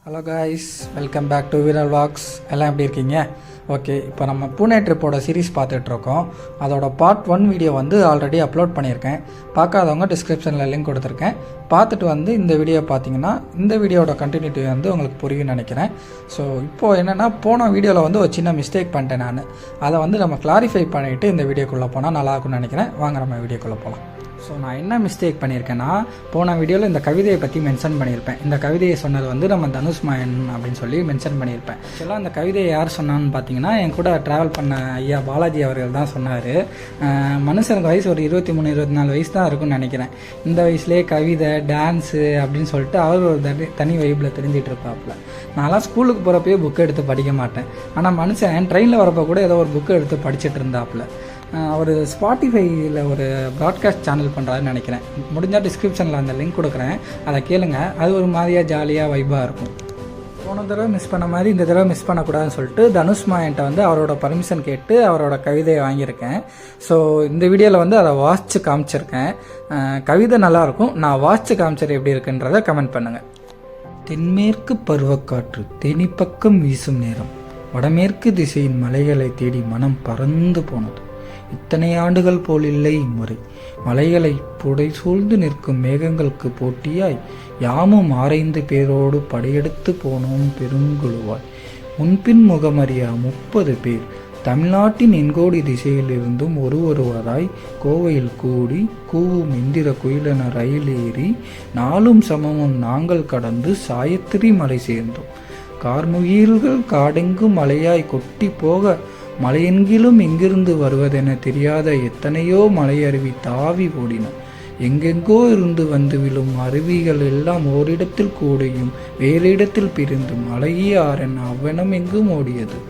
Hello guys, welcome back to Veera vlogs. எல்லாம் எப்படி இருக்கீங்க? ஓகே, இப்போ நம்ம பூனே ட்ரிப்போட சீரீஸ் பார்த்துட்ருக்கோம். அதோட பார்ட் 1 வீடியோ ஆல்ரெடி அப்லோட் பண்ணியிருக்கேன். பார்க்காதவங்க டிஸ்கிரிப்ஷனில் லிங்க் கொடுத்துருக்கேன். பார்த்துட்டு இந்த வீடியோ பார்த்தீங்கன்னா இந்த வீடியோட கண்டினியூட்டி உங்களுக்கு புரியும்னு நினைக்கிறேன். ஸோ இப்போது என்னென்னா, போன வீடியோவில் ஒரு சின்ன மிஸ்டேக் பண்ணிட்டேன் நான். அதை நம்ம கிளாரிஃபை பண்ணிவிட்டு இந்த வீடியோக்குள்ளே போனால் நல்லாயிருக்கும்னு நினைக்கிறேன். வாங்க நம்ம வீடியோக்குள்ளே போகலாம். ஸோ நான் என்ன மிஸ்டேக் பண்ணியிருக்கேன்னா, போன வீடியோவில் இந்த கவிதையை பற்றி மென்ஷன் பண்ணியிருப்பேன். இந்த கவிதையை சொன்னது நம்ம தனுஷ் மாயன் அப்படின்னு சொல்லி மென்ஷன் பண்ணியிருப்பேன். ஆக்சுவலாக அந்த கவிதையை யார் சொன்னான்னு பார்த்தீங்கன்னா, என் கூட ட்ராவல் பண்ண ஐயா பாலாஜி அவர்கள் தான் சொன்னார். மனுஷனுக்கு வயசு ஒரு 23-24 வயசு தான் இருக்குன்னு நினைக்கிறேன். இந்த வயசுலேயே கவிதை, டான்ஸு அப்படின்னு சொல்லிட்டு அவர் ஒரு தனி வைப்பில் தெரிஞ்சிட்டு இருப்பாப்புல. நான்லாம் ஸ்கூலுக்கு போகிறப்பயே புக்கு எடுத்து படிக்க மாட்டேன். ஆனால் மனுஷன் ட்ரெயினில் வரப்போ கூட ஏதோ ஒரு புக்கு எடுத்து படிச்சுட்டு இருந்தாப்புல. அவர் ஸ்பாட்டிஃபையில் ஒரு ப்ராட்காஸ்ட் சேனல் பண்ணுறாருன்னு நினைக்கிறேன். முடிஞ்சால் டிஸ்கிரிப்ஷனில் அந்த லிங்க் கொடுக்குறேன், அதை கேளுங்க. அது ஒரு மாதிரியாக ஜாலியாக வைப்பாக இருக்கும். போன தடவை மிஸ் பண்ண மாதிரி இந்த தடவை மிஸ் பண்ணக்கூடாதுன்னு சொல்லிட்டு தனுஷ் மாயன்ட்ட அவரோட பர்மிஷன் கேட்டு அவரோட கவிதையை வாங்கியிருக்கேன். ஸோ இந்த வீடியோவில் அதை வாசித்து காமிச்சிருக்கேன். கவிதை நல்லாயிருக்கும். நான் வாசித்து காமிச்சது எப்படி இருக்குன்றதை கமெண்ட் பண்ணுங்கள். தென்மேற்கு பருவக்காற்று தேனிப்பக்கம் வீசும் நேரம், வடமேற்கு திசையின் மலைகளை தேடி மனம் பறந்து போனது. இத்தனை ஆண்டுகள் போல் இல்லை இம்முறை. மலைகளை புடை சூழ்ந்து நிற்கும் மேகங்களுக்கு போட்டியாய் யாமும் ஆரைந்து பேரோடு படையெடுத்து போனோம் பெருங்குழுவாய். முன்பின் முகமறியா 30 பேர் தமிழ்நாட்டின் எண்கோடி திசையிலிருந்தும் ஒருவராய் கோவையில் கூடி கூவும் இந்திர குயிலென ரயில் ஏறி நாளும் சமமும் நாங்கள் கடந்து சாயத்திரி மலை சேர்ந்தோம். கார்முகில்கள் காடெங்கும் மலையாய் கொட்டி போக மலையெங்கிலும் எங்கிருந்து வருவதென தெரியாத எத்தனையோ மலையருவி தாவி ஓடின. எங்கெங்கோ இருந்து வந்து விழும் அருவிகள் எல்லாம் ஓரிடத்தில் கூடியும் வேறு இடத்தில் பிரிந்தும் அழகிய ஆறென அவ்வனம் எங்கும் ஓடியது.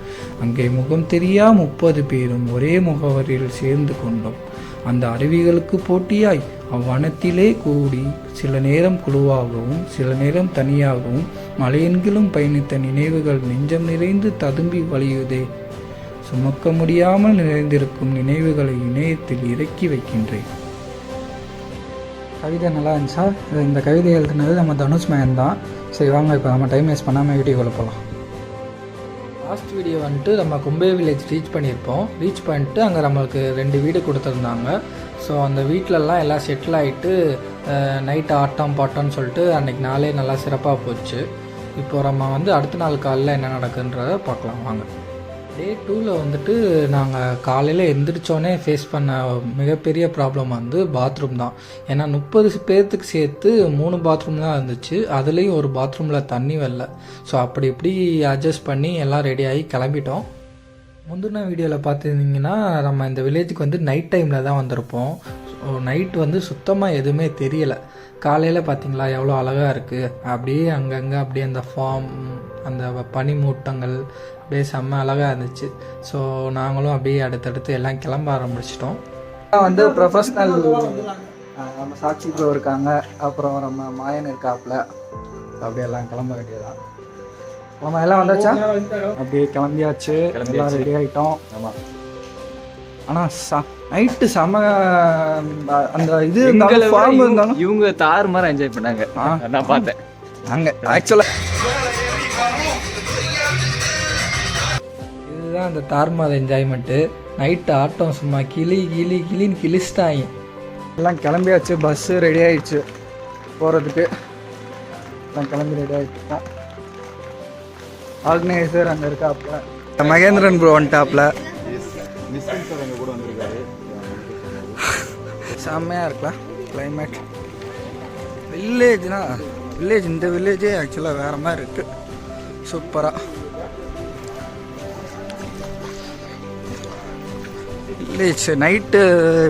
அங்கே முகம் தெரியா 30 பேரும் ஒரே முகவரியில் சேர்ந்து கொண்டோம். அந்த அருவிகளுக்கு போட்டியாய் அவ்வனத்திலே கூடி சில நேரம் குழுவாகவும் சில நேரம் தனியாகவும் மலையெங்கிலும் பயணித்த நினைவுகள் நெஞ்சம் நிறைந்து ததும்பி வழியுதே. சுமக்க முடியாமல் நிறைந்திருக்கும் நினைவுகளை இணையத்தில் இறக்கி வைக்கின்றேன். கவிதை நல்லா இருந்துச்சா? இந்த கவிதை எழுதுனது நம்ம தனுஷ் மேன் தான். சரி வாங்க, இப்போ நம்ம டைம் வேஸ்ட் பண்ணாமல் வீடியோக்குள்ளே போகலாம். லாஸ்ட் வீடியோ நம்ம கும்பே வில்லேஜ் ரீச் பண்ணியிருப்போம். ரீச் பண்ணிட்டு அங்கே நம்மளுக்கு 2 வீடு கொடுத்துருந்தாங்க. ஸோ அந்த வீட்டிலலாம் எல்லாம் செட்டில் ஆகிட்டு நைட்டு ஆட்டம் பாட்டம்னு சொல்லிட்டு அன்றைக்கி நாளே நல்லா சிறப்பாக போச்சு. இப்போ நம்ம அடுத்த நாள் காலையில் என்ன நடக்குன்றதை பார்க்கலாம் வாங்க. டே 2ல் நாங்கள் காலையில் எந்திரிச்சோன்னே ஃபேஸ் பண்ண மிகப்பெரிய ப்ராப்ளம் பாத்ரூம் தான். ஏன்னா 30 பேர்த்துக்கு சேர்த்து 3 பாத்ரூம் தான் இருந்துச்சு. அதுலேயும் ஒரு பாத்ரூமில் தண்ணி வரல. ஸோ அப்படி இப்படி அட்ஜஸ்ட் பண்ணி எல்லாம் ரெடியாகி கிளம்பிட்டோம். முந்தின வீடியோவில் பார்த்துருந்தீங்கன்னா நம்ம இந்த வில்லேஜுக்கு நைட் டைமில் தான் வந்திருப்போம். ஸோ நைட்டு சுத்தமாக எதுவுமே தெரியலை. காலையில் பார்த்தீங்களா எவ்வளோ அழகாக இருக்குது. அப்படியே அங்கங்கே அப்படியே அந்த ஃபார்ம், அந்த பனிமூட்டங்கள் அப்படியே செம்ம அழகாக இருந்துச்சு. ஸோ நாங்களும் அப்படியே அடுத்தடுத்து எல்லாம் கிளம்ப ஆரம்பிச்சிட்டோம். ப்ரொஃபஷ்னல் நம்ம சாட்சி ப்ரோ இருக்காங்க, அப்புறம் நம்ம மாயன் இருக்காப்புல. அப்படியே எல்லாம் கிளம்ப வேண்டியதான். நம்ம எல்லாம் வந்தாச்சா? அப்படியே கிளம்பியாச்சு, எல்லாம் ரெடி ஆகிட்டோம். ஆமாம், ஆனால் நைட்டு செம அந்த இது இருந்தாலும் இவங்க தாறு மாதிரி என்ஜாய் பண்ணாங்க. நான் பார்த்தேன் அங்கே. ஆக்சுவலாக இதுதான் அந்த தார்மாத என்ஜாய்மெண்ட்டு. நைட்டு ஆட்டம் சும்மா கிளின்னு கிழிச்சிட்டாங்க. எல்லாம் கிளம்பியாச்சு, பஸ்ஸு ரெடி ஆகிடுச்சு போகிறதுக்கு. எல்லாம் கிளம்பி ரெடி ஆகிட்டுருக்கோம். ஆர்கனைசர் அங்கே இருக்காப்புல, மகேந்திரன் ப்ரோ வந்துட்டாப்புல. செம்மையாக இருக்கலாம் கிளைமேட். வில்லேஜ் இந்த வில்லேஜே ஆக்சுவலாக வேறு மாதிரி இருக்குது. சூப்பராக வில்லேஜ். நைட்டு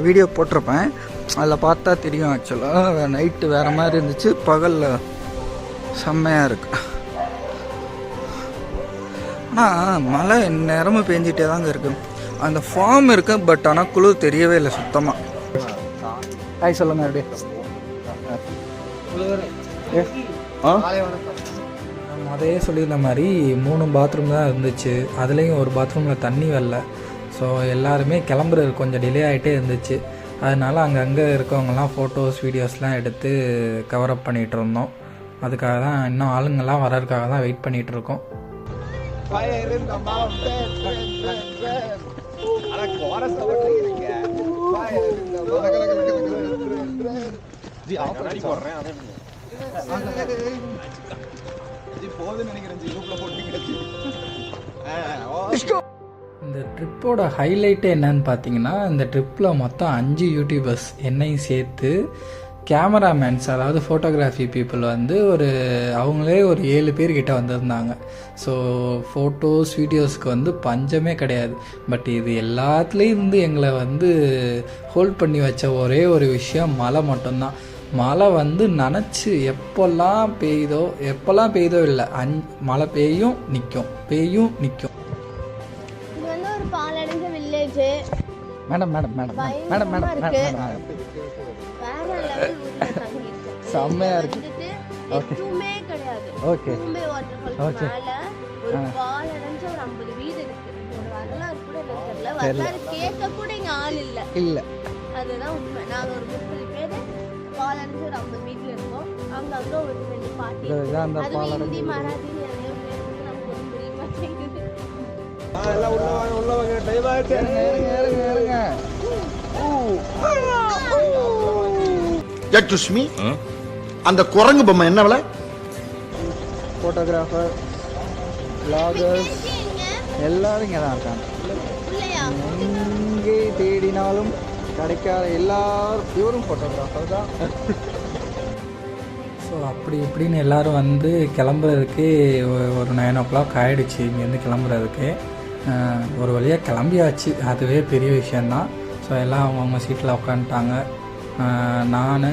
வீடியோ போட்டிருப்பேன், அதில் பார்த்தா தெரியும். ஆக்சுவலாக நைட்டு வேறு மாதிரி இருந்துச்சு, பகலில் செம்மையாக இருக்கு. ஆனால் மழை நேரமும் பேஞ்சிட்டே தாங்க இருக்கு. அந்த ஃபார்ம் இருக்கு, பட் ஆனால் குளிர் தெரியவே இல்லை சுத்தமாக. ஹாய் சொல்லுங்க. அப்படியே அதையே சொல்லியிருந்த மாதிரி 3 பாத்ரூம் தான் இருந்துச்சு. அதுலேயும் ஒரு பாத்ரூமில் தண்ணி வரல. ஸோ எல்லாருமே கிளம்புறது கொஞ்சம் டிலே ஆகிட்டே இருந்துச்சு. அதனால் அங்கங்கே இருக்கவங்கலாம் ஃபோட்டோஸ் வீடியோஸ்லாம் எடுத்து கவரப் பண்ணிகிட்டு இருந்தோம். அதுக்காக தான் இன்னும் ஆளுங்கள்லாம் வர்றதுக்காக தான் வெயிட் பண்ணிகிட்ருக்கோம். இந்த ட்ரிப்போட ஹைலைட்டே என்னன்னு பார்த்தீங்கன்னா, இந்த ட்ரிப்பில் மொத்தம் 5 யூடியூபர்ஸ் என்னையும் சேர்த்து கேமராமேன்ஸ், அதாவது ஃபோட்டோகிராஃபி பீப்புள் வந்து அவங்களே ஒரு 7 பேர்கிட்ட வந்திருந்தாங்க. ஸோ ஃபோட்டோஸ் வீடியோஸ்க்கு வந்து பஞ்சமே கிடையாது. பட் இது எல்லாத்துலேயும் இருந்து எங்களை வந்து ஹோல்ட் பண்ணி வச்ச ஒரே ஒரு விஷயம் மழை மட்டும்தான். மழை வந்து நனைச்சி எப்போல்லாம் பெய்யுதோ இல்லை, மழை பெய்யும் நிற்கும். இது வந்து ஒரு பாலடைஞ்ச வில்லேஜ். மேடம் செம்மையா இருக்கு. எதுவுமே கிடையாது. ஓகே பூம்பே வாட்டர்ஃபால் மேல ஒரு பாலடைஞ்ச ஒரு 50 வீடு இருக்கு. ஒரு வரலாறு கூட எனக்கு தெரியல. வரலாறு கேட்க கூட இங்க ஆள் இல்ல. அதுதான் உண்மை. நாங்க ஒரு 30 பேர் பாலடைஞ்ச ஒரு 50 வீட்டுல இருக்கோம். அங்க ஒரு 2 பாட்டி. அது ஹிந்தி மராத்தி நிறைய பேர் நமக்கு ஒன்றும் புரிய மாட்டேங்குது. உள்ள வாங்க டைம் ஆயிடுச்சு. இருங்க. ஜட்ஜுஸ்மி அந்த குரங்கு பொம்மை என்ன விலை? ஃபோட்டோகிராஃபர், vloggers எல்லாரும் இங்கே தான் இருக்காங்க. எங்கே தேடினாலும் கிடைக்காத எல்லாரும் பியூரும் ஃபோட்டோகிராஃபர் தான். ஸோ அப்படி இப்படின்னு எல்லோரும் வந்து கிளம்புறதுக்கு ஒரு 9 o'clock ஆகிடுச்சு. இங்கேருந்து கிளம்புறதுக்கு ஒரு வழியாக கிளம்பியாச்சு. அதுவே பெரிய விஷயந்தான். ஸோ எல்லாம் அவங்கவுங்க சீட்டில் உட்காந்துட்டாங்க. நான்,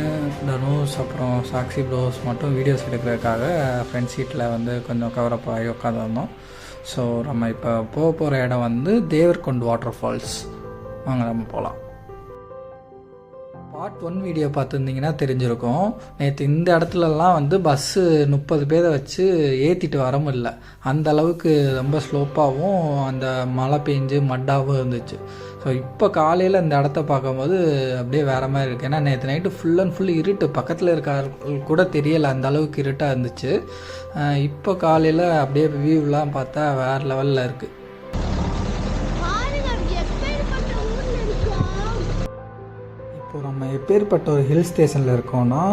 தனுஷ், அப்புறம் சாக்ஷி ப்ரோஸ் மட்டும் வீடியோஸ் எடுக்கிறதுக்காக ஃப்ரண்ட் சீட்டில் வந்து கொஞ்சம் கவரப் ஆகி உட்காந்துருந்தோம். ஸோ நம்ம இப்போ போகிற இடம் வந்து தேவர்குண்ட் வாட்டர் ஃபால்ஸ். வாங்க நம்ம போகலாம். பார்ட் 1 வீடியோ பார்த்துருந்தீங்கன்னா தெரிஞ்சிருக்கும். நேற்று இந்த இடத்துலலாம் வந்து பஸ்ஸு 30 பேரை வச்சு ஏற்றிட்டு வர முடியல. அந்த அளவுக்கு ரொம்ப ஸ்லோப்பாகவும் அந்த மழை பெஞ்சு மட்டாகவும் இருந்துச்சு. ஸோ இப்போ காலையில் இந்த இடத்த பார்க்கும்போது அப்படியே வேறு மாதிரி இருக்குது. ஏன்னா நேற்று நைட்டு ஃபுல் அண்ட் ஃபுல் இருட்டு, பக்கத்தில் இருக்க கூட தெரியலை, அந்த அளவுக்கு இருட்டாக இருந்துச்சு. இப்போ காலையில் அப்படியே வியூலாம் பார்த்தா வேறு லெவலில் இருக்குது. நம்ம எப்பேற்பட்ட ஒரு ஹில் ஸ்டேஷனில் இருக்கோன்னா,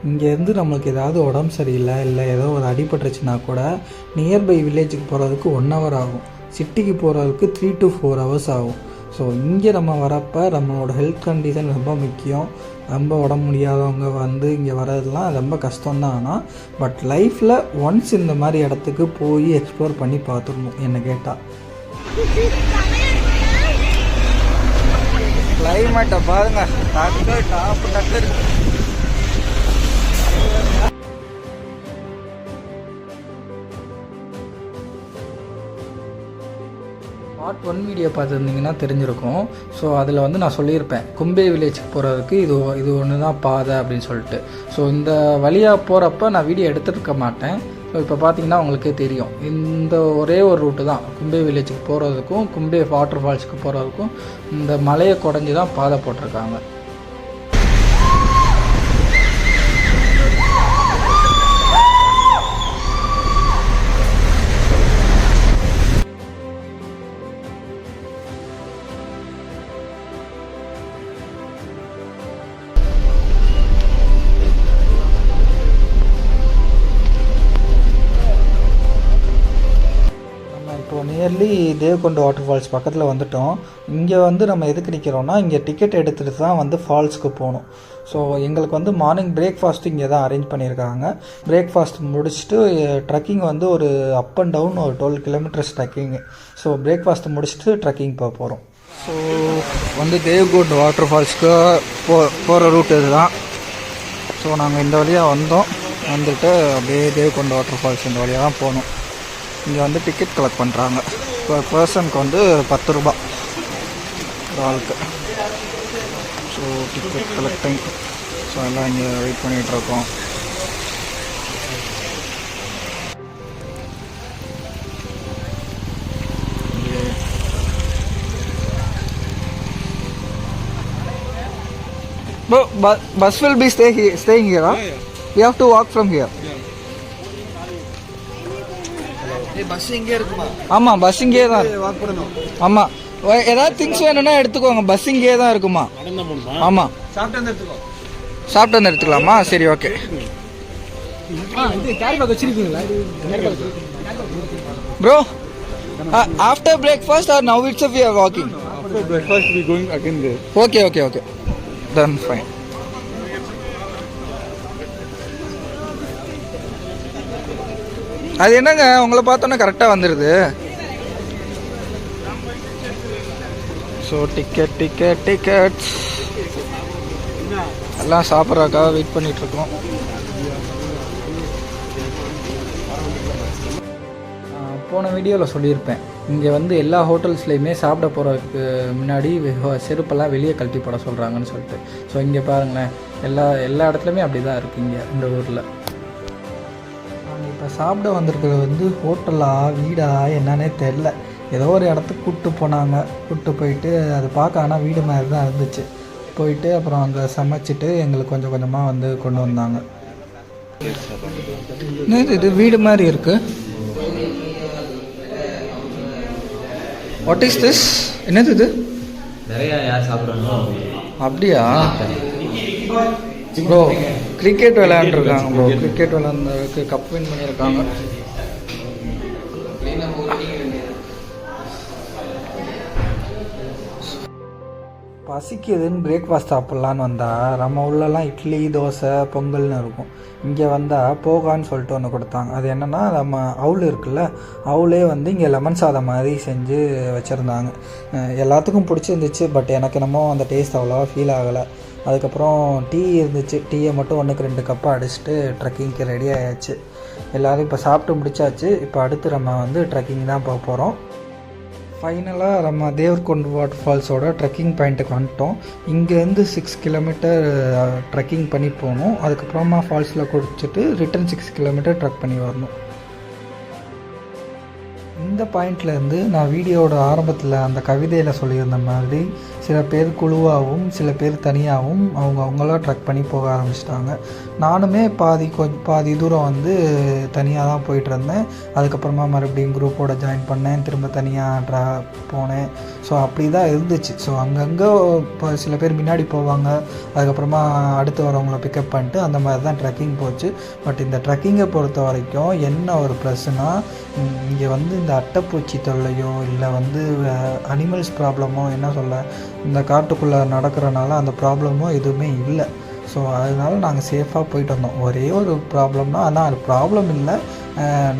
இங்கேருந்து நம்மளுக்கு ஏதாவது உடம்பு சரியில்லை, இல்லை ஏதோ ஒரு அடிபட்டுருச்சுன்னா கூட நியர்பை வில்லேஜுக்கு போகிறதுக்கு 1 hour ஆகும். சிட்டிக்கு போகிறதுக்கு 3 to 4 hours ஆகும். ஸோ இங்கே நம்ம வரப்போ நம்மளோட ஹெல்த் கண்டிஷன் ரொம்ப முக்கியம். ரொம்ப உடம்பு முடியாதவங்க வந்து இங்கே வர்றதுலாம் ரொம்ப கஷ்டம்தான். ஆனால் பட் லைஃப்பில் ஒன்ஸ் இந்த மாதிரி இடத்துக்கு போய் எக்ஸ்ப்ளோர் பண்ணி பார்த்துடணும் என்ன கேட்டால். கிளைமேட்டை பாருங்க, டக்கு இருக்கு. பார்ட் 1 வீடியோ பார்த்துருந்தீங்கன்னா தெரிஞ்சிருக்கும். ஸோ அதில் வந்து நான் சொல்லியிருப்பேன், கும்பே வில்லேஜுக்கு போகிறதுக்கு இது ஒன்று தான் பாதை அப்படின்னு சொல்லிட்டு. ஸோ இந்த வழியாக போகிறப்ப நான் வீடியோ எடுத்துருக்க மாட்டேன். ஸோ இப்போ பார்த்தீங்கன்னா உங்களுக்கே தெரியும், இந்த ஒரே ஒரு ரூட்டு தான் கும்பே வில்லேஜுக்கு போகிறதுக்கும் கும்பே வாட்டர் ஃபால்ஸுக்கு போகிறதுக்கும் இந்த மலையை குடஞ்சி தான் பாதை போட்டிருக்காங்க. நியர்லி தேவ்குண்ட் வாட்டர் ஃபால்ஸ் பக்கத்தில் வந்துட்டோம். இங்கே வந்து நம்ம எதுக்கு நிற்கிறோன்னா, இங்கே டிக்கெட் எடுத்துகிட்டு தான் வந்து ஃபால்ஸுக்கு போகணும். ஸோ எங்களுக்கு வந்து மார்னிங் பிரேக்ஃபாஸ்ட்டு இங்கே தான் அரேஞ்ச் பண்ணியிருக்காங்க. பிரேக்ஃபாஸ்ட் முடிச்சுட்டு ட்ரக்கிங் வந்து ஒரு அப் அண்ட் டவுன் ஒரு 12 kilometers ட்ரக்கிங்கு. ஸோ பிரேக்ஃபாஸ்ட் முடிச்சுட்டு ட்ரக்கிங் போகிறோம். ஸோ வந்து தேவ்குண்ட் வாட்டர் ஃபால்ஸ்க்கு போகிற ரூட் இது தான். ஸோ நாங்கள் இந்த வழியாக வந்துட்டு அப்படியே தேவ்குண்ட் வாட்டர் ஃபால்ஸ் இந்த வழியாக தான் போகணும். இங்கே வந்து டிக்கெட் கலெக்ட் பண்ணுறாங்க. பர் பர்சனுக்கு வந்து 10 ரூபா ஒரு ஆளுக்கு. So ticket collecting. ஸோ எல்லாம் இங்கே வெயிட் பண்ணிகிட்ருக்கோம். Bus will be staying here, huh? Yeah. We have to walk from here. Yeah. Bus இங்கே இருக்குமா? ஆமாம், பஸ் இங்கே தான். வாக் பண்ணணும். ஆமாம், ஏதாவது திங்ஸ் வேணும்னா எடுத்துக்கோங்க, பஸ் இங்கே தான் இருக்குமா. ஆமாம், சாப்பிட்டு வந்து எடுத்துக்கோ. சாப்பிட்டு வந்து எடுத்துக்கலாமா? சரி, okay. Bro, after breakfast or now itself we are walking? After breakfast we going again there. Okay. Then fine. அது என்னங்க உங்களை பார்த்தோன்னே கரெக்டாக வந்துடுது. ஸோ டிக்கெட்ஸ் எல்லாம் சாப்பிட்றதுக்காக வெயிட் பண்ணிகிட்ருக்கோம். போன வீடியோவில் சொல்லியிருப்பேன், இங்கே வந்து எல்லா ஹோட்டல்ஸ்லேயுமே சாப்பிட போகிறதுக்கு முன்னாடி செருப்பெல்லாம் வெளியே கழட்டி போட சொல்கிறாங்கன்னு சொல்லிட்டு. ஸோ இங்கே பாருங்களேன், எல்லா இடத்துலையுமே அப்படி தான் இருக்குது இங்கே இந்த ஊரில். நாங்கள் இப்போ சாப்பிட வந்திருக்கிறது வந்து ஹோட்டலா வீடா என்னன்னே தெரில. ஏதோ ஒரு இடத்துக்கு கூப்பிட்டு போயிட்டு அது பார்க்க ஆனால் வீடு மாதிரி தான் இருந்துச்சு. போயிட்டு அப்புறம் அங்கே சமைச்சிட்டு எங்களுக்கு கொஞ்சம் கொஞ்சமாக வந்து கொண்டு வந்தாங்க. இது வீடு மாதிரி இருக்குது. What is this? என்னது இது? நிறைய யார் சாப்பிட்றாங்களோ அப்படியா ப்ரோ? கிரிக்கெட் விளையாண்டுருக்காங்க ப்ரோ. கிரிக்கெட் விளையாண்டுருக்கு, கப் வின் பண்ணியிருக்காங்க. பசிக்குதுன்னு பிரேக்ஃபாஸ்ட் சாப்பிட்லான்னு வந்தால் நம்ம உள்ளலாம் இட்லி, தோசை, பொங்கல்னு இருக்கும். இங்கே வந்தால் போகான்னு சொல்லிட்டு ஒன்று கொடுத்தாங்க. அது என்னென்னா, நம்ம அவுள் இருக்குல்ல, அவுளே வந்து இங்கே லெமன் சாதம் மாதிரி செஞ்சு வச்சுருந்தாங்க. எல்லாத்துக்கும் பிடிச்சிருந்துச்சு. பட் எனக்கு என்னமோ அந்த டேஸ்ட் அவ்வளோவா ஃபீல் ஆகலை. அதுக்கப்புறம் டீ இருந்துச்சு. டீயை மட்டும் 1க்கு 2 கப்பாக அடிச்சுட்டு ட்ரெக்கிங்க்கு ரெடி ஆயாச்சு. எல்லோரும் இப்போ சாப்பிட்டு முடிச்சாச்சு. இப்போ அடுத்து நம்ம வந்து ட்ரெக்கிங் தான் போக போகிறோம். ஃபைனலாக நம்ம தேவ்குண்ட் வாட்டர் ஃபால்ஸோட ட்ரெக்கிங் பாயிண்ட்டுக்கு வந்துட்டோம். இங்கேருந்து 6 கிலோமீட்டர் ட்ரெக்கிங் பண்ணி போகணும். அதுக்கப்புறமா ஃபால்ஸில் குடிச்சிட்டு ரிட்டன் 6 கிலோமீட்டர் ட்ரெக் பண்ணி வரணும். இந்த பாயிண்ட்லேருந்து நான் வீடியோவோட ஆரம்பத்தில் அந்த கவிதையில் சொல்லியிருந்த மாதிரி சில பேர் குழுவாகவும் சில பேர் தனியாகவும் அவங்களாம் ட்ரெக் பண்ணி போக ஆரம்பிச்சிட்டாங்க. நானுமே பாதி தூரம் வந்து தனியாக தான் போயிட்டுருந்தேன். அதுக்கப்புறமா மறுபடியும் குரூப்போட ஜாயின் பண்ணேன், திரும்ப தனியாக போனேன். ஸோ அப்படி தான் இருந்துச்சு. ஸோ அங்கங்கே இப்போ சில பேர் முன்னாடி போவாங்க, அதுக்கப்புறமா அடுத்து வரவங்கள பிக்கப் பண்ணிட்டு அந்த மாதிரி தான் ட்ரெக்கிங் போச்சு. பட் இந்த ட்ரெக்கிங்கை பொறுத்த வரைக்கும் என்ன ஒரு ப்ளஸ்னால், இங்கே வந்து இந்த அட்டைப்பூச்சி தொல்லையோ இல்லை வந்து அனிமல்ஸ் ப்ராப்ளமோ என்ன சொல்ல, இந்த காட்டுக்குள்ளே நடக்கிறனால அந்த ப்ராப்ளமோ எதுவுமே இல்லை. ஸோ அதனால நாங்கள் சேஃபாக போயிட்டு வந்தோம். ஒரே ஒரு ப்ராப்ளம்னா, ஆனால் அது ப்ராப்ளம் இல்லை,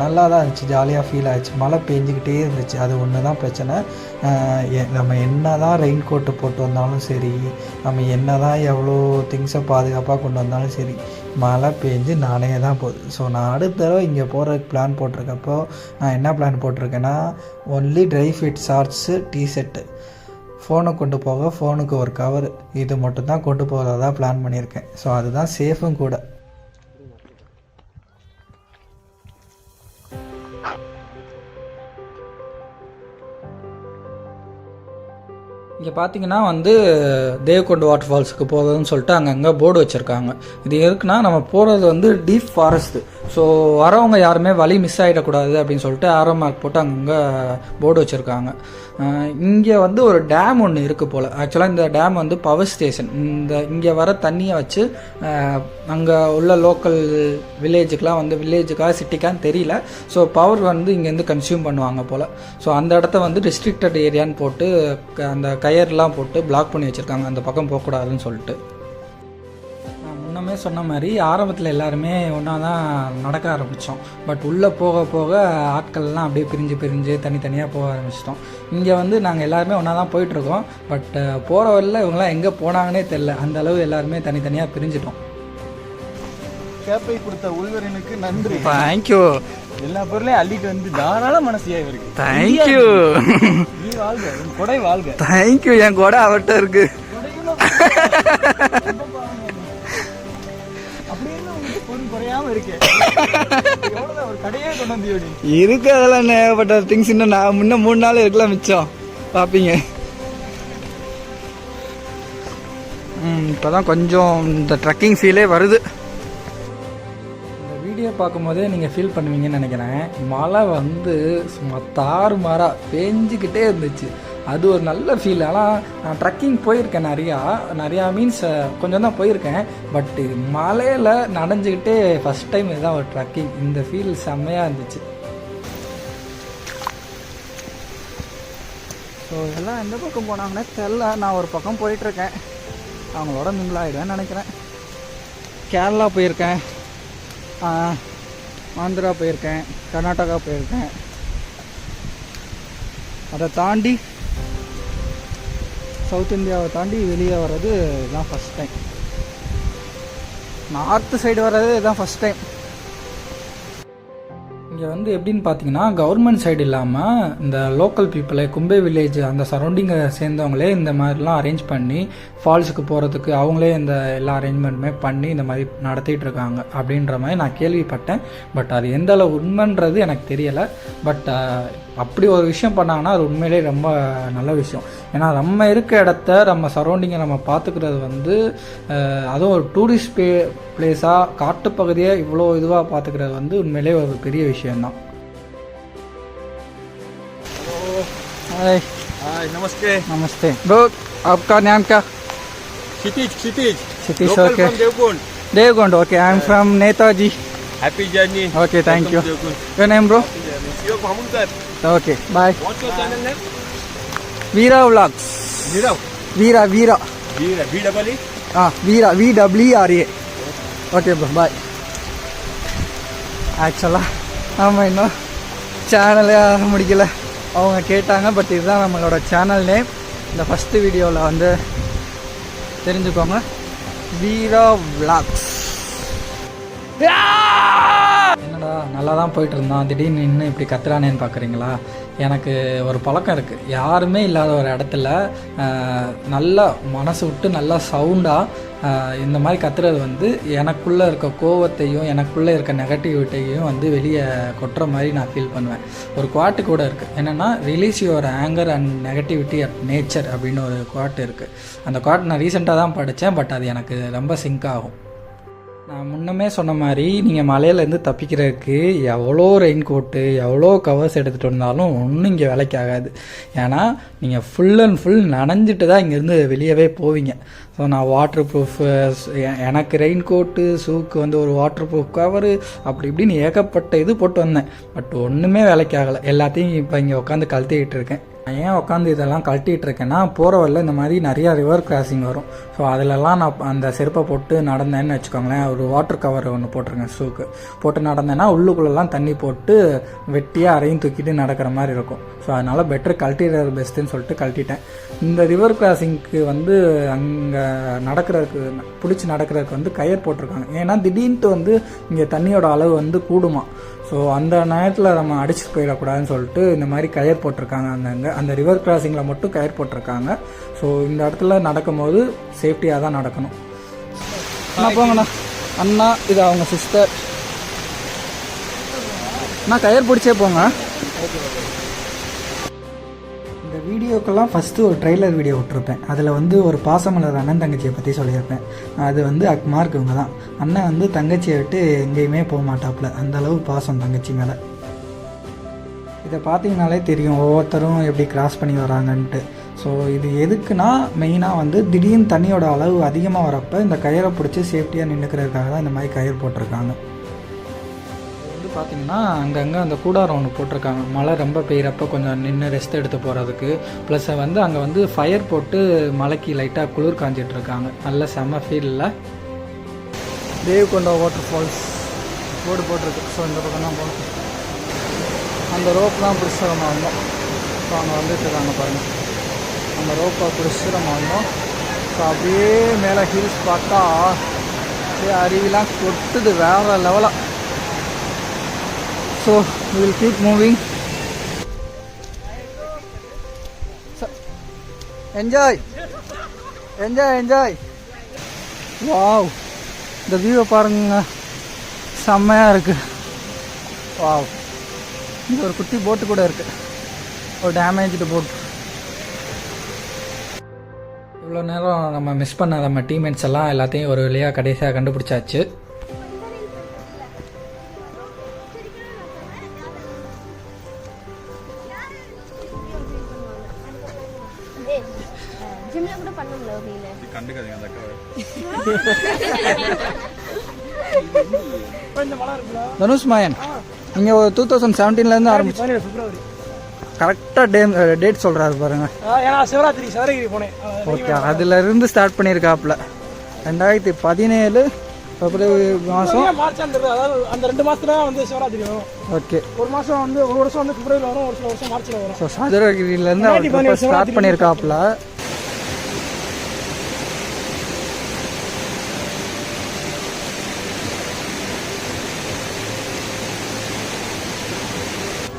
நல்லா தான் இருந்துச்சு, ஜாலியாக ஃபீல் ஆகிடுச்சு. மழை பெஞ்சிக்கிட்டே இருந்துச்சு, அது ஒன்று தான் பிரச்சனை. நம்ம என்ன தான் ரெயின் கோட்டு போட்டு வந்தாலும் சரி, நம்ம என்ன தான் எவ்வளோ திங்ஸை பாதுகாப்பாக கொண்டு வந்தாலும் சரி, மழை பெஞ்சு நானே தான் போகுது. ஸோ நான் அடுத்த தடவை இங்கே போகிறதுக்கு பிளான் போட்டிருக்கப்போ நான் என்ன பிளான் போட்டிருக்கேன்னா, only dry fit shorts, t-shirt, ஃபோனை கொண்டு போக ஃபோனுக்கு ஒரு கவர், இது மட்டும்தான் கொண்டு போகிறதா பிளான் பண்ணியிருக்கேன். ஸோ அதுதான் சேஃபும் கூட. இங்கே பார்த்தீங்கன்னா வந்து தேவ்குண்ட் வாட்டர் ஃபால்ஸுக்கு போகிறதுன்னு சொல்லிட்டு அங்கங்கே போர்டு வச்சுருக்காங்க. இது எதுக்குன்னா, நம்ம போகிறது வந்து டீப் ஃபாரஸ்ட்டு. ஸோ வரவங்க யாருமே வழி மிஸ் ஆகிடக்கூடாது அப்படின்னு சொல்லிட்டு ஆரோ மார்க் போட்டு அங்கங்கே போர்டு வச்சுருக்காங்க. இங்கே வந்து ஒரு டேம் ஒன்று இருக்குது போல். ஆக்சுவலாக இந்த டேம் வந்து பவர் ஸ்டேஷன். இங்கே வர தண்ணியை வச்சு அங்கே உள்ள லோக்கல் வில்லேஜுக்கெலாம் வந்து வில்லேஜுக்காக சிட்டிக்கான்னு தெரியல. ஸோ பவர் வந்து இங்கேருந்து கன்சியூம் பண்ணுவாங்க போல். ஸோ அந்த இடத்த வந்து ரெஸ்ட்ரிக்டட் ஏரியான்னு போட்டு அந்த கயர்லாம் போட்டு பிளாக் பண்ணி வச்சுருக்காங்க, அந்த பக்கம் போகக்கூடாதுன்னு சொல்லிட்டு. நான் முன்னமே சொன்ன மாதிரி ஆரம்பத்தில் எல்லாருமே ஒன்றா தான் நடக்க ஆரம்பித்தோம். பட் உள்ளே போக போக ஆட்கள்லாம் அப்படியே பிரிஞ்சு தனித்தனியாக போக ஆரம்பிச்சிட்டோம். இங்கே வந்து நாங்கள் எல்லாருமே ஒன்றா தான் போயிட்டுருக்கோம். பட் போகிற வரையில் இவங்களாம் எங்கே போனாங்கன்னே தெரில, அந்த அளவு எல்லாருமே தனித்தனியாக பிரிஞ்சிட்டோம். கேப்பை கொடுத்த உள்வரனுக்கு நன்றி. தேங்க்யூ. எல்லா பொருளையும் அள்ளிட்டு வந்து தாராள மனசியா இருக்கு. தேங்க்யூ. நீ வாழ்க, உன் கொடை வாழ்க. தேங்க்யூ. என் கொடை அவர்கிட்ட இருக்கு. இருக்கு அதெல்லாம் ஏகப்பட்ட திங்ஸ். இன்னும் நான் முன்ன 3 நாள் இருக்கலாம் மிச்சம். பார்ப்பீங்க. இப்போதான் கொஞ்சம் இந்த ட்ரெக்கிங் ஃபீலே வருது. இந்த வீடியோ பார்க்கும்போதே நீங்கள் ஃபீல் பண்ணுவீங்கன்னு நினைக்கிறேன். மழை வந்து சும்மா தாறுமாறாக பேஞ்சிக்கிட்டே இருந்துச்சு. அது ஒரு நல்ல ஃபீல். ஆனால் நான் ட்ரக்கிங் போயிருக்கேன் நிறையா மீன்ஸ் கொஞ்சம் தான் போயிருக்கேன். பட்டு மலையில் நனைஞ்சிக்கிட்டே ஃபஸ்ட் டைம் இதுதான் ஒரு ட்ரக்கிங். இந்த ஃபீல் செம்மையாக இருந்துச்சு. ஸோ எல்லாம் எந்த பக்கம் போனாங்கன்னே தெரில. நான் ஒரு பக்கம் போயிட்டுருக்கேன். அவங்களோட மிங்கிள் ஆகிடுவேன்னு நினைக்கிறேன். கேரளா போயிருக்கேன், ஆந்திரா போயிருக்கேன், கர்நாடகா போயிருக்கேன். அதை தாண்டி சவுத் இந்தியாவை தாண்டி வெளியே வர்றது இதுதான் ஃபஸ்ட் டைம். நார்த்து சைடு வர்றது இதுதான் ஃபஸ்ட் டைம். இங்கே வந்து எப்படின்னு பார்த்தீங்கன்னா கவர்மெண்ட் சைடு இல்லாமல் இந்த லோக்கல் பீப்புளை கும்பே வில்லேஜ் அந்த சரௌண்டிங்கை சேர்ந்தவங்களே இந்த மாதிரிலாம் அரேஞ்ச் பண்ணி ஃபால்ஸுக்கு போகிறதுக்கு அவங்களே இந்த எல்லா அரேஞ்ச்மெண்ட்டுமே பண்ணி இந்த மாதிரி நடத்திட்டு இருக்காங்க அப்படின்ற மாதிரி நான் கேள்விப்பட்டேன். பட் அது எந்த அளவு உண்மைன்றது எனக்கு தெரியலை. பட் அப்படி ஒரு விஷயம் பண்ணாங்கன்னா அது உண்மையிலே ரொம்ப நல்ல விஷயம். ஏன்னா நம்ம இருக்க இடத்த நம்ம சரௌண்டிங்கை நம்ம பார்த்துக்கிறது வந்து அதுவும் ஒரு டூரிஸ்ட் பிளேஸாக காட்டுப்பகுதியை இவ்வளோ இதுவாக பார்த்துக்கிறது வந்து உண்மையிலே ஒரு பெரிய விஷயம்தான். हाय हाय नमस्ते नमस्ते ब्रो, आपका नाम क्या? Kshitij Kshitij Kshitij, local okay. From Devkund Devkund, okay. I am from Netaji. Happy journey Okay, thank you. Devkund Your name, bro? Shiv Bhamunkar Okay, bye. What's your channel name Veera Vlogs. Nirav Veera. B double E Veera, VWERA. Okay bro, bye. ஆக்சுவலாக நம்ம இன்னும் சேனலே முடிக்கலை. அவங்க கேட்டாங்க. But இதுதான் நம்மளோட channel name. இந்த first வீடியோவில் வந்து தெரிஞ்சுக்கோங்க, வீரா விளாக்ஸ். என்னடா நல்லா தான் போயிட்டு இருந்தான், திடீர்னு இன்னும் இப்படி கத்துறானேன்னு பார்க்குறீங்களா? எனக்கு ஒரு பழக்கம் இருக்குது. யாருமே இல்லாத ஒரு இடத்துல நல்லா மனசு விட்டு நல்லா சவுண்டாக இந்த மாதிரி கத்துறது வந்து எனக்குள்ளே இருக்க கோவத்தையும் எனக்குள்ளே இருக்க நெகட்டிவிட்டியையும் வந்து வெளியே கொட்டுற மாதிரி நான் ஃபீல் பண்ணுவேன். ஒரு குவாட்டு கூட இருக்குது, என்னென்னா release your anchor and negativity at nature அப்படின்னு ஒரு குவாட்டு இருக்குது. அந்த குவாட் நான் ரீசெண்டாக தான் படித்தேன். பட் அது எனக்கு ரொம்ப சிங்க் ஆகும். நான் முன்னமே சொன்ன மாதிரி நீங்கள் மலையிலேருந்து தப்பிக்கிறதுக்கு எவ்வளோ ரெயின் கோட்டு எவ்வளோ கவர்ஸ் எடுத்துகிட்டு வந்தாலும் ஒன்றும் இங்கே வேலைக்கு ஆகாது. ஏன்னா நீங்கள் ஃபுல் அண்ட் ஃபுல் நனைஞ்சிட்டு தான் இங்கேருந்து வெளியவே போவீங்க. ஸோ நான் வாட்டர் ப்ரூஃப், எனக்கு ரெயின் கோட்டு, ஷூக்கு வந்து ஒரு வாட்டர் ப்ரூஃப் கவரு, அப்படி இப்படின்னு ஏகப்பட்ட இது போட்டு வந்தேன். பட் ஒன்றுமே வேலைக்கு ஆகலை. எல்லாத்தையும் இப்போ இங்கே உட்காந்து கழட்டிக்கிட்டு இருக்கேன். நான் ஏன் உட்காந்து இதெல்லாம் கழட்டிகிட்டு இருக்கேன்னா, போகிற வழியில் இந்த மாதிரி நிறையா ரிவர் கிராசிங் வரும். ஸோ அதிலெல்லாம் நான் அந்த செருப்பை போட்டு நடந்தேன்னு வச்சுக்கோங்களேன். ஒரு வாட்டர் கவர் ஒன்று போட்டிருக்கேன் ஷூக்கு போட்டு நடந்தேன்னா உள்ளுக்குள்ளெல்லாம் தண்ணி போட்டு வெட்டியாக அரையும் தூக்கிட்டு நடக்கிற மாதிரி இருக்கும். ஸோ அதனால் பெட்டர் கழட்டிடுறது பெஸ்ட்டுன்னு சொல்லிட்டு கழட்டிட்டேன். இந்த ரிவர் கிராசிங்க்கு வந்து அங்கே நடக்கிறதுக்கு பிடிச்சி நடக்கிறதுக்கு வந்து கயிறு போட்டிருக்காங்க. ஏன்னா திடீர்னு வந்து இங்கே தண்ணியோட அளவு வந்து கூடுமா. ஸோ அந்த நேரத்தில் நம்ம அடிச்சு போயிடக்கூடாதுன்னு சொல்லிட்டு இந்த மாதிரி கயிறு போட்டிருக்காங்க. அங்கங்கே அந்த ரிவர் கிராசிங்கில் மட்டும் கயிறு போட்டிருக்காங்க. ஸோ இந்த இடத்துல நடக்கும்போது சேஃப்டியாக தான் நடக்கணும். அண்ணா போங்கண்ணா. அண்ணா இது அவங்க சிஸ்டர். அண்ணா கயிறு பிடிச்சே போங்க. இந்த வீடியோக்கெல்லாம் ஃபஸ்ட்டு ஒரு ட்ரெய்லர் வீடியோ விட்டுருப்பேன். அதில் வந்து ஒரு பாசமலர் அண்ணன் தங்கச்சியை பற்றி சொல்லியிருப்பேன். அது வந்து மார்க் இவங்க தான். அண்ணன் வந்து தங்கச்சியை விட்டு எங்கேயுமே போக மாட்டாப்புல, அந்தளவு பாசம் தங்கச்சி மேலே. இதை பார்த்தீங்கனாலே தெரியும் ஒவ்வொருத்தரும் எப்படி கிராஸ் பண்ணி வராங்கன்ட்டு. ஸோ இது எதுக்குன்னா மெயினாக வந்து திடீர்னு தண்ணியோட அளவு அதிகமாக வரப்போ இந்த கயிறை பிடிச்சி சேஃப்டியாக நின்றுக்கிறதுக்காக தான் இந்த மாதிரி கயிறு போட்டிருக்காங்க. பார்த்தீங்கன்னா அங்கங்கே அந்த கூடாரம் ஒன்று போட்டிருக்காங்க. மழை ரொம்ப பெய்கிறப்ப கொஞ்சம் நின்று ரெஸ்ட் எடுத்து போகிறதுக்கு. ப்ளஸ் வந்து அங்கே வந்து ஃபயர் போட்டு மலைக்கு லைட்டாக குளிர் காஞ்சிட்டு இருக்காங்க. நல்ல செம்ம ஃபீலில். தேவ்குண்டா வாட்டர் ஃபால்ஸ் போர்டு போட்டிருக்கு. ஸோ இந்த பக்கம் தான் போகணும். அந்த ரோப் தான் பிடிச்சி நம்ம வந்தோம். ஸோ அங்கே வந்துட்டு இருக்காங்க பாருங்கள். அந்த ரோப்பை பிடிச்சி நம்ம வந்தோம். ஸோ அப்படியே மேலே ஹில்ஸ் பார்த்தா அப்படியே அருவிலாம் கொட்டுது வேறு லெவலாக. So we will keep moving. So, enjoy. Wow, the view பாருங்க, செம்மையாக இருக்குது. வாவ், இங்கே ஒரு குட்டி போட்டு கூட இருக்குது, ஒரு டேமேஜ்டு போட். இவ்வளோ நேரம் நம்ம மிஸ் பண்ண நம்ம டீம்மேட்ஸ் எல்லாம் எல்லாத்தையும் ஒரு வழியாக கடைசியாக கண்டுபிடிச்சாச்சு. தனுஷ் மாயன் இங்கே ஒரு 2017 ஆரம்பிச்சு பிப்ரவரி கரெக்டாக டேட் சொல்கிறாரு பாருங்க. ஏன்னா சிவராத்திரி சதுரகிரி போனேன். ஓகே, அதுலேருந்து ஸ்டார்ட் பண்ணியிருக்காப்புல 2017 பிப்ரவரி மாதம் மார்ச் அதாவது அந்த 2 மாதத்துல வந்து சிவராத்திரி வரும். ஓகே, ஒரு மாதம் வந்து ஒரு வருஷம் வந்து பிப்ரவரியில் வரும், ஒரு வருஷம் மார்ச்சில் வரும். ஸோ சதுரகிரியிலேருந்து அவர் ஸ்டார்ட் பண்ணியிருக்காப்புல.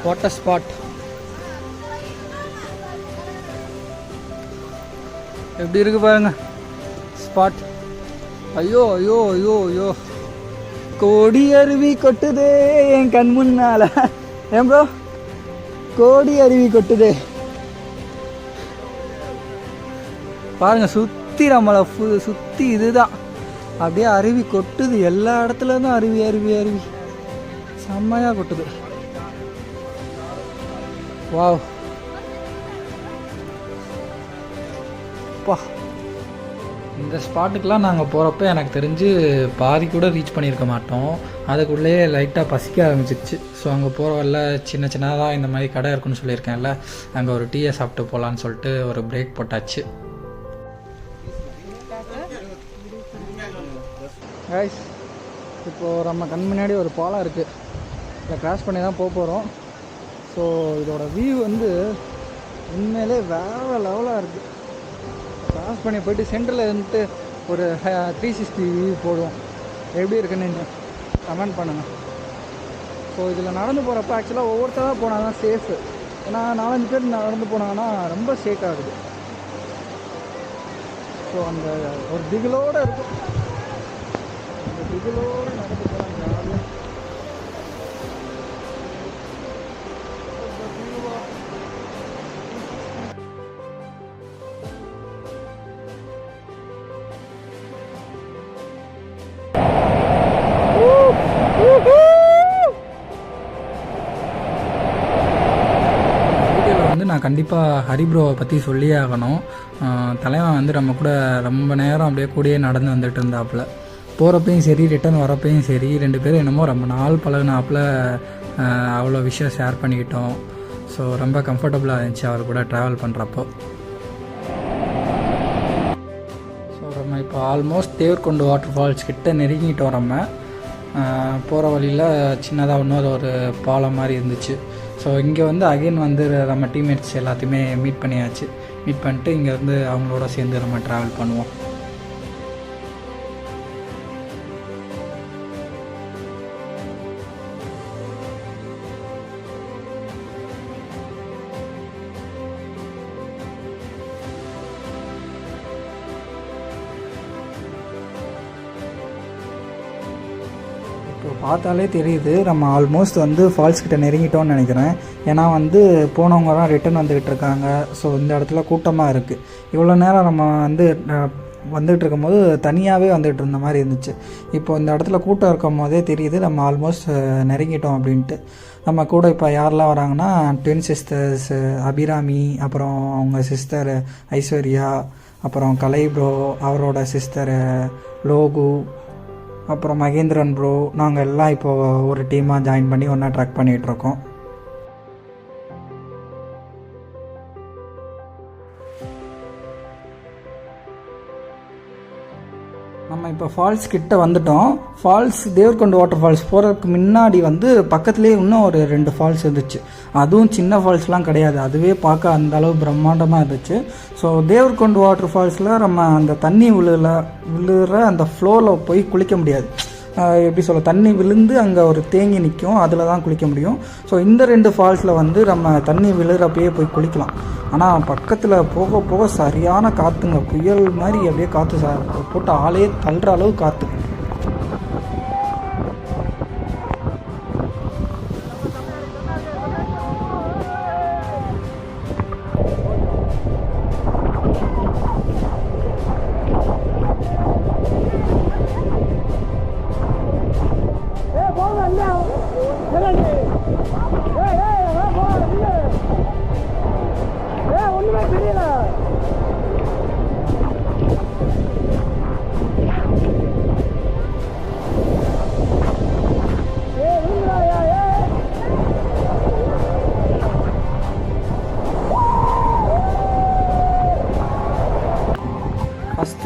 வாட்டர் ஸ்பாட் எப்படி இருக்கு பாருங்க ஸ்பாட். ஐயோ ஐயோ ஐயோ ஐயோ, கோடி அருவி கொட்டுதே என் கண் முன்னால. ஏன் ப்ரோ, கோடி அருவி கொட்டுதே பாருங்க, சுற்றி நம்மளை சுற்றி இதுதான் அப்படியே அருவி கொட்டுது. எல்லா இடத்துல இருந்தும் அருவி அருவி அருவி செம்மையாக கொட்டுது. வாவ் பா, இந்த ஸ்பாட்டுக்கெலாம் நாங்கள் போகிறப்ப எனக்கு தெரிஞ்சு பாதி கூட ரீச் பண்ணியிருக்க மாட்டோம். அதுக்குள்ளேயே லைட்டாக பசிக்க ஆரம்பிச்சிச்சு. ஸோ அங்கே போகிற வரல சின்ன சின்னதாக இந்த மாதிரி கடை இருக்குன்னு சொல்லியிருக்கேன்ல, அங்கே ஒரு டீயை சாப்பிட்டு போகலான்னு சொல்லிட்டு ஒரு பிரேக் போட்டாச்சு. கைஸ், இப்போது நம்ம கண் முன்னாடி ஒரு பாலம் இருக்குது, இதை கிராஸ் பண்ணி தான் போக போகிறோம். ஸோ இதோட வியூ வந்து உண்மையிலே வேறு லெவலாக இருக்குது. கிராஸ் பண்ணி போயிட்டு சென்டரில் இருந்துட்டு ஒரு 360 வியூ போடுவோம். எப்படி இருக்குன்னு நீங்கள் கமெண்ட் பண்ணுங்கள். ஸோ இதில் நடந்து போகிறப்ப ஆக்சுவலாக ஒவ்வொருத்தராக போனால் தான் சேஃபு. ஏன்னா 4-5 பேர் நடந்து போனாங்கன்னா ரொம்ப ஷேக் ஆகுது. ஸோ அந்த ஒரு திகிலோடு இருக்கும், அந்த திகிலோடு நடந்து போனால் ஜாலியாக. நான் கண்டிப்பாக ஹரிப்ரோவை பற்றி சொல்லியே ஆகணும். தலைவன் வந்து நம்ம கூட ரொம்ப நேரம் அப்படியே கூடயே நடந்து வந்துட்டு இருந்தாப்புல. போகிறப்பையும் சரி, ரிட்டர்ன் வரப்பையும் சரி, 2 பேரும் என்னமோ ரொம்ப நாள் பழகினாப்புல அவ்வளோ விஷயம் ஷேர் பண்ணிக்கிட்டோம். ஸோ ரொம்ப கம்ஃபர்டபுளாக இருந்துச்சு அவர் கூட ட்ராவல் பண்ணுறப்போ. ஸோ நம்ம இப்போ ஆல்மோஸ்ட் தேவர்கொண்டு வாட்டர் ஃபால்ஸ் கிட்ட நெருங்கிட்டோம். நம்ம போகிற வழியில் சின்னதாக இன்னொரு ஒரு பாலம் மாதிரி இருந்துச்சு. ஸோ இங்கே வந்து அகெயின் வந்து நம்ம டீம்மேட்ஸ் எல்லாத்தையுமே மீட் பண்ணியாச்சு. மீட் பண்ணிட்டு இங்கேருந்து அவங்களோட சேர்ந்து நம்ம ட்ராவல் பண்ணுவோம். இப்போ பார்த்தாலே தெரியுது நம்ம ஆல்மோஸ்ட் வந்து ஃபால்ஸ் கிட்ட நெருங்கிட்டோம்னு நினைக்கிறேன். ஏன்னா வந்து போனவங்கலாம் ரிட்டன் வந்துக்கிட்டு இருக்காங்க. ஸோ இந்த இடத்துல கூட்டமாக இருக்குது. இவ்வளோ நேரம் நம்ம வந்து வந்துகிட்டு இருக்கும்போது தனியாகவே வந்துகிட்டு இருந்த மாதிரி இருந்துச்சு. இப்போ இந்த இடத்துல கூட்டம் இருக்கும் போதே தெரியுது நம்ம ஆல்மோஸ்ட் நெருங்கிட்டோம் அப்படின்ட்டு. நம்ம கூட இப்போ யாரெல்லாம் வராங்கன்னா ட்வின் சிஸ்டர்ஸ் அபிராமி, அப்புறம் அவங்க சிஸ்டர் ஐஸ்வர்யா, அப்புறம் கலை ப்ரோ, அவரோட சிஸ்டர் லோகு, அப்புறம் மகேந்திரன் ப்ரோ. நாங்கள் எல்லாம் இப்போது ஒரு டீமாக ஜாயின் பண்ணி ஒன்றா ட்ராக் பண்ணிகிட்ருக்கோம். நம்ம இப்போ ஃபால்ஸ் கிட்ட வந்துட்டோம். ஃபால்ஸ் தேவர்கொண்டு வாட்டர் ஃபால்ஸ் போகிறதுக்கு முன்னாடி வந்து பக்கத்துலேயே இன்னும் ஒரு 2 ஃபால்ஸ் இருந்துச்சு. அதுவும் சின்ன ஃபால்ஸ்லாம் கிடையாது, அதுவே பார்க்க அந்தளவு பிரம்மாண்டமாக இருந்துச்சு. ஸோ தேவர்கொண்டு வாட்டர் ஃபால்ஸில் நம்ம அந்த தண்ணி விழுற அந்த ஃப்ளோவில் போய் குளிக்க முடியாது. எப்படி சொல்ல, தண்ணி விழுந்து அங்கே ஒரு தேங்கி நிற்கும், அதில் தான் குளிக்க முடியும். ஸோ இந்த 2 ஃபால்ஸில் வந்து நம்ம தண்ணி விழுறப்பயே போய் குளிக்கலாம். ஆனால் பக்கத்தில் போக போக சரியான காற்றுங்க, புயல் மாதிரி அப்படியே காற்று போட்டு ஆளையே தள்ளுற அளவு காற்று.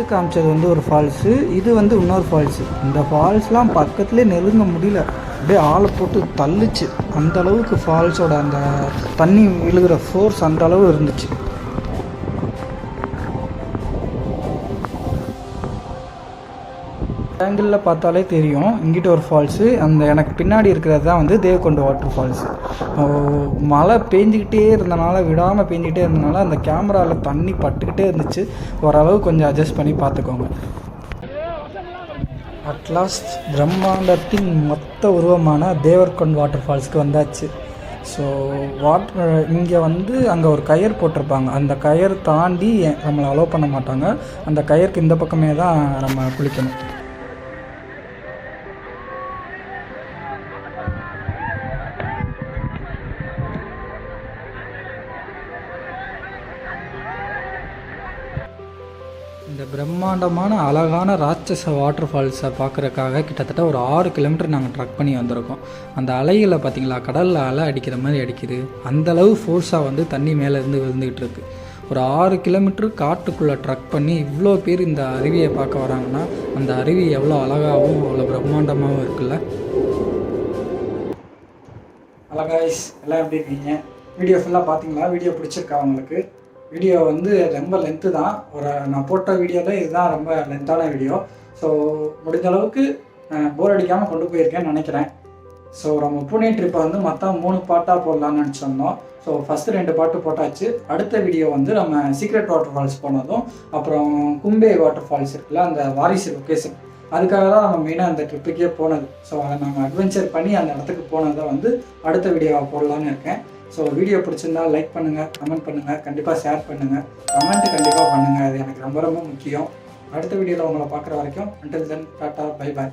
ஃபஸ்ட்டு காமிச்சது வந்து ஒரு ஃபால்ஸு, இது வந்து இன்னொரு ஃபால்ஸு. இந்த ஃபால்ஸ்லாம் பக்கத்துலேயே நெருங்க முடியல, அப்படியே ஆளை போட்டு தள்ளுச்சு. அந்தளவுக்கு ஃபால்ஸோட அந்த தண்ணி விழுகிற ஃபோர்ஸ் அந்தளவு இருந்துச்சு. ஆங்கிளில் பார்த்தாலே தெரியும், இங்கிட்ட ஒரு ஃபால்ஸு, அந்த எனக்கு பின்னாடி இருக்கிறது தான் வந்து தேவ்குண்ட் வாட்டர் ஃபால்ஸு. மழை பேஞ்சிக்கிட்டே இருந்தனால, விடாமல் பேஞ்சிக்கிட்டே இருந்தனால அந்த கேமராவில் தண்ணி பட்டுக்கிட்டே இருந்துச்சு. ஓரளவு கொஞ்சம் அட்ஜஸ்ட் பண்ணி பார்த்துக்கோங்க. அட்லாஸ்ட் பிரம்மாண்டத்தின் மொத்த உருவமான தேவர்கொண்ட் வாட்டர் ஃபால்ஸ்க்கு வந்தாச்சு. ஸோ இங்கே வந்து அங்கே ஒரு கயிறு போட்டிருப்பாங்க, அந்த கயிறு தாண்டி நம்மளை அலோவ் பண்ண மாட்டாங்க. அந்த கயிறுக்கு இந்த பக்கமே தான் நம்ம குளிக்கணும். இந்த பிரம்மாண்டமான அழகான ராட்சச வாட்டர் ஃபால்ஸை பார்க்குறதுக்காக கிட்டத்தட்ட ஒரு 6 கிலோமீட்டர் நாங்கள் ட்ரக் பண்ணி வந்திருக்கோம். அந்த அலைகளை பார்த்திங்களா, கடலில் அலை அடிக்கிற மாதிரி அடிக்குது. அந்தளவு ஃபோர்ஸாக வந்து தண்ணி மேலேருந்து விழுந்துக்கிட்டு இருக்குது. ஒரு 6 கிலோமீட்டர் காட்டுக்குள்ளே ட்ரக் பண்ணி இவ்வளோ பேர் இந்த அருவியை பார்க்க வராங்கன்னா அந்த அருவி எவ்வளோ அழகாகவும் அவ்வளோ பிரம்மாண்டமாகவும் இருக்குல்ல. அழகாய்ஸ், எல்லாம் எப்படி இருக்கீங்க? வீடியோ ஃபுல்லாக பார்த்தீங்களா? வீடியோ பிடிச்சிருக்கா உங்களுக்கு? வீடியோ வந்து ரொம்ப லென்த்து தான். நான் போட்ட வீடியோவில் இதுதான் ரொம்ப லென்த்தான வீடியோ. ஸோ முடிஞ்ச அளவுக்கு போர் அடிக்காமல் கொண்டு போயிருக்கேன்னு நினைக்கிறேன். ஸோ நம்ம புனே ட்ரிப்பை வந்து மொத்தம் 3 பார்ட்டாக போடலான்னு நினச்சிருந்தோம். ஸோ ஃபஸ்ட்டு 2 பார்ட்டு போட்டாச்சு. அடுத்த வீடியோ வந்து நம்ம சீக்ரெட் வாட்டர் ஃபால்ஸ் போனதும், அப்புறம் கும்பே வாட்டர் ஃபால்ஸ் இருக்குல்ல, அந்த வாரிசு லொக்கேஷன், அதுக்காக தான் நம்ம மெயினாக அந்த ட்ரிப்புக்கே போனது. ஸோ அதை நம்ம அட்வென்ச்சர் பண்ணி அந்த இடத்துக்கு போனதை வந்து அடுத்த வீடியோவை போடலான்னு இருக்கேன். ஸோ வீடியோ பிடிச்சிருந்தா லைக் பண்ணுங்கள், கமெண்ட் பண்ணுங்கள், கண்டிப்பாக ஷேர் பண்ணுங்கள், கமெண்ட்டு கண்டிப்பாக பண்ணுங்கள். அது எனக்கு ரொம்ப ரொம்ப முக்கியம். அடுத்த வீடியோவில் உங்களை பார்க்குற வரைக்கும் until then tata bye bye.